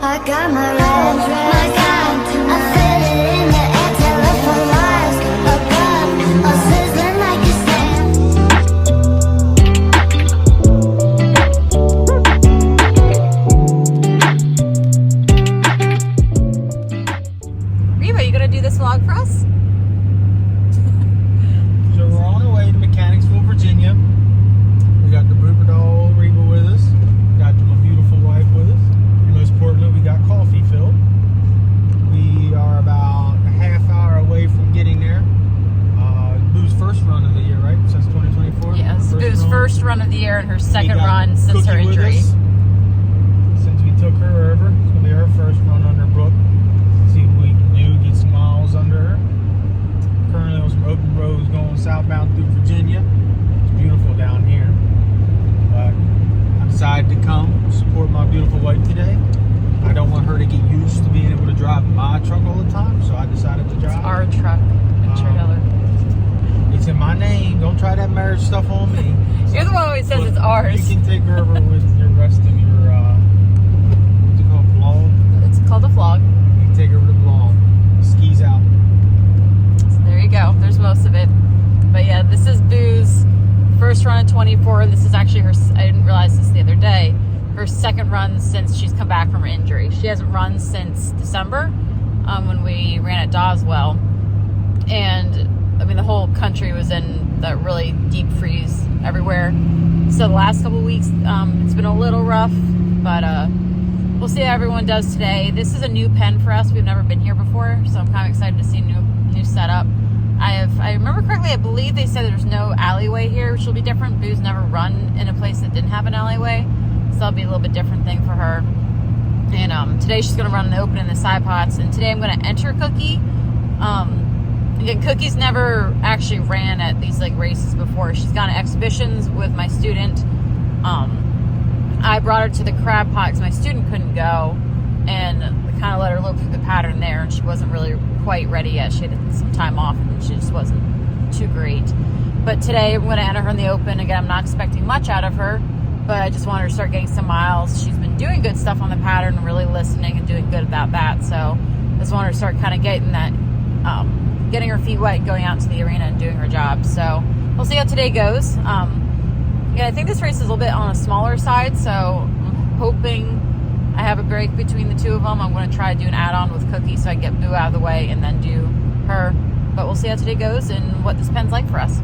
I got my red dress on. I feel it in the air. Telephone wires above, all sizzling like a stand. Reba, you gonna do this vlog for us? So we're on our way to Mechanicsville, Virginia. We got the Brooke doll Reba with us. We got my beautiful wife with us. And most importantly, we got coffee filled. We are about a half hour away from getting there. Boo's first run of the year, right? Since 2024? Yes, Boo's first run of the year and her second run since her Cookie with injury. us. Since we took her over, it's going to be her first run under Brooke. See what we can do, get some miles under her. Currently on some open roads going southbound through Virginia. It's beautiful down here. But I decided to come support my beautiful wife today. I don't want her to get used to being able to drive my truck all the time, so I decided to drive. It's our truck and trailer. It's in my name. Don't try that marriage stuff on me. You're the one who always says it's ours. You can take her over with your rest of your, what's it called, vlog? It's called a vlog. You can take her over to vlog. Skis out. So there you go. There's most of it. But yeah, this is Boo's first run at 24. This is actually her, I didn't realize this the other day, her second run since she's come back from her injury. She hasn't run since December when we ran at Doswell. And I mean, the whole country was in that really deep freeze everywhere. So the last couple of weeks, it's been a little rough, but we'll see how everyone does today. This is a new pen for us. We've never been here before, so I'm kind of excited to see a new setup. I remember correctly, I believe they said there's no alleyway here, which will be different. Boo's never run in a place that didn't have an alleyway, so that'll be a little bit different thing for her. And today she's going to run in the open in the side pots, and today I'm going to enter Cookie. Again, Cookie's never actually ran at these like races before. She's gone to exhibitions with my student. I brought her to the crab pot because my student couldn't go, and kind of let her look through the pattern there, and she wasn't really quite ready yet. She had some time off and she just wasn't too great. But today I'm going to enter her in the open. Again, I'm not expecting much out of her, but I just want her to start getting some miles. She's been doing good stuff on the pattern and really listening and doing good about that. So I just want her to start kind of getting that, getting her feet wet, going out to the arena and doing her job. So we'll see how today goes. Yeah, I think this race is a little bit on a smaller side, so I'm hoping I have a break between the two of them. I'm going to try to do an add-on with Cookie so I can get Boo out of the way and then do her. But we'll see how today goes and what this pen's like for us.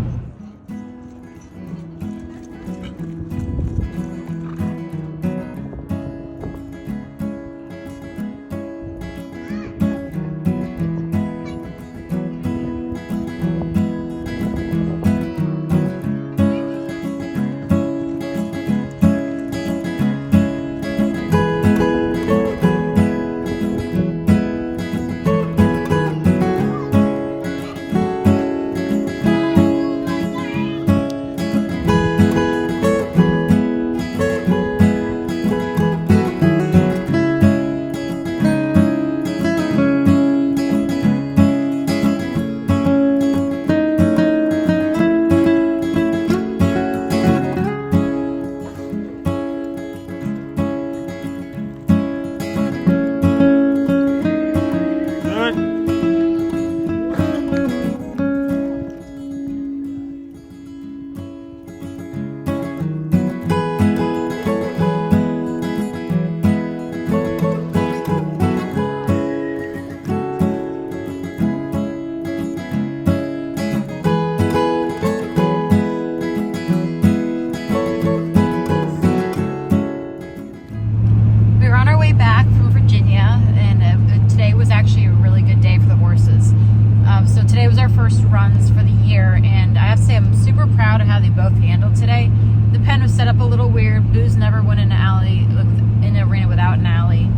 First runs for the year, and I have to say I'm super proud of how they both handled today. The pen was set up a little weird. Boo's never went in an arena without an alley.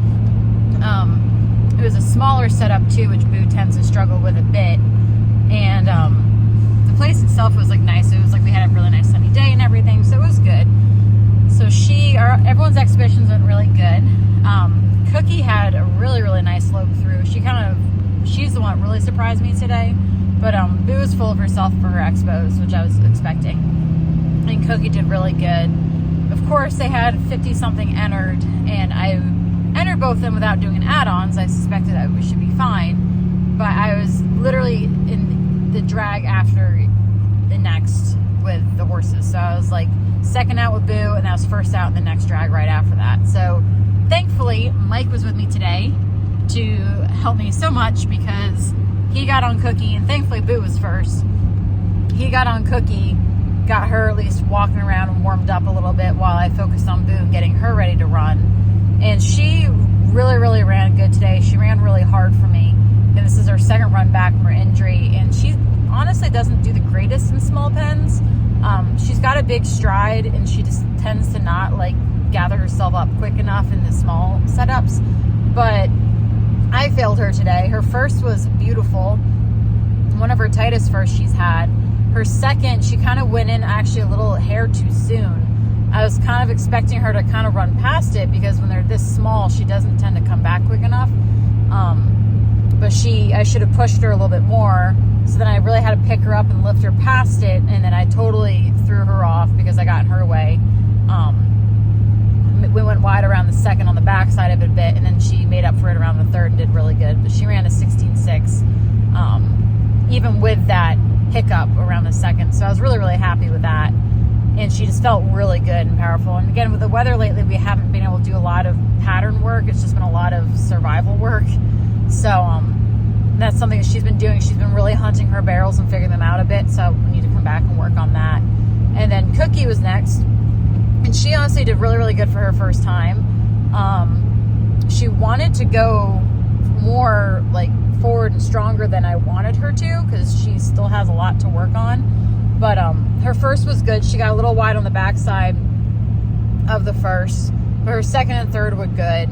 It was a smaller setup too, which Boo tends to struggle with a bit. And the place itself was like nice. It was like we had a really nice sunny day and everything, so it was good. So everyone's exhibitions went really good. Cookie had a really, really nice slope through. She's the one that really surprised me today. But Boo was full of herself for her expos, which I was expecting. And Cookie did really good. Of course, they had 50-something entered, and I entered both of them without doing an add-ons. I suspected that we should be fine, but I was literally in the drag after the next with the horses. So I was like second out with Boo, and I was first out in the next drag right after that. So thankfully, Mike was with me today to help me so much, because he got on Cookie, and thankfully Boo was first. He got on Cookie, got her at least walking around and warmed up a little bit while I focused on Boo and getting her ready to run. And she really ran good today. She ran really hard for me. And this is her second run back from her injury. And she honestly doesn't do the greatest in small pens. She's got a big stride, and she just tends to not like gather herself up quick enough in the small setups. But I failed her today. Her first was beautiful. One of her tightest firsts she's had. Her second, she kind of went in actually a little hair too soon. I was kind of expecting her to kind of run past it, because when they're this small, she doesn't tend to come back quick enough. But I should have pushed her a little bit more. So then I really had to pick her up and lift her past it. And then I totally threw her off because I got in her way. We went wide around the second on the back side of it a bit, and then she made up for it around the third and did really good. But she ran a 16.6, even with that hiccup around the second. So I was really happy with that. And she just felt really good and powerful. And again, with the weather lately, we haven't been able to do a lot of pattern work. It's just been a lot of survival work. So that's something that she's been doing. She's been really hunting her barrels and figuring them out a bit. So we need to come back and work on that. And then Cookie was next. And she honestly did really good for her first time. She wanted to go more like forward and stronger than I wanted her to, because she still has a lot to work on. But her first was good. She got a little wide on the backside of the first, but her second and third were good.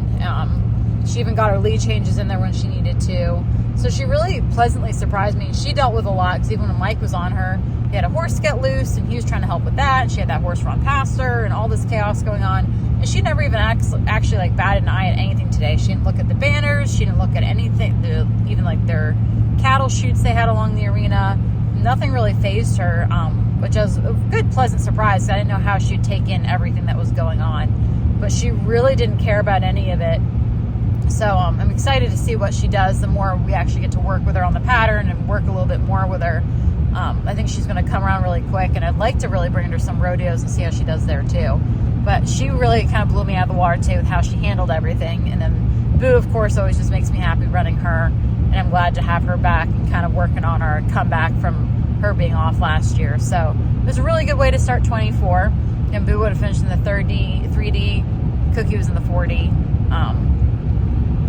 She even got her lead changes in there when she needed to. So she really pleasantly surprised me. She dealt with a lot, because even when Mike was on her, he had a horse get loose, and he was trying to help with that. And she had that horse run past her, and all this chaos going on. And she never even actually like batted an eye at anything today. She didn't look at the banners. She didn't look at anything, even like their cattle chutes they had along the arena. Nothing really fazed her, which was a good, pleasant surprise. I didn't know how she'd take in everything that was going on. But she really didn't care about any of it. So I'm excited to see what she does the more we actually get to work with her on the pattern and work a little bit more with her. I think she's going to come around really quick, and I'd like to really bring her to some rodeos and see how she does there too. But she really kind of blew me out of the water too with how she handled everything. And then Boo, of course, always just makes me happy running her, and I'm glad to have her back and kind of working on her comeback from her being off last year. So it was a really good way to start 24. And Boo would have finished in the 3D, Cookie was in the 4D.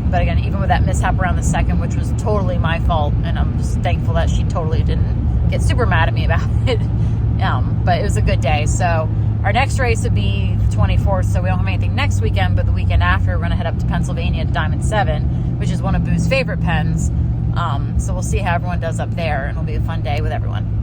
But again, even with that mishap around the second, which was totally my fault, and I'm just thankful that she totally didn't get super mad at me about it. But it was a good day. So our next race would be the 24th, so we don't have anything next weekend, but the weekend after, we're going to head up to Pennsylvania to Diamond 7, which is one of Boo's favorite pens. So we'll see how everyone does up there, and it'll be a fun day with everyone.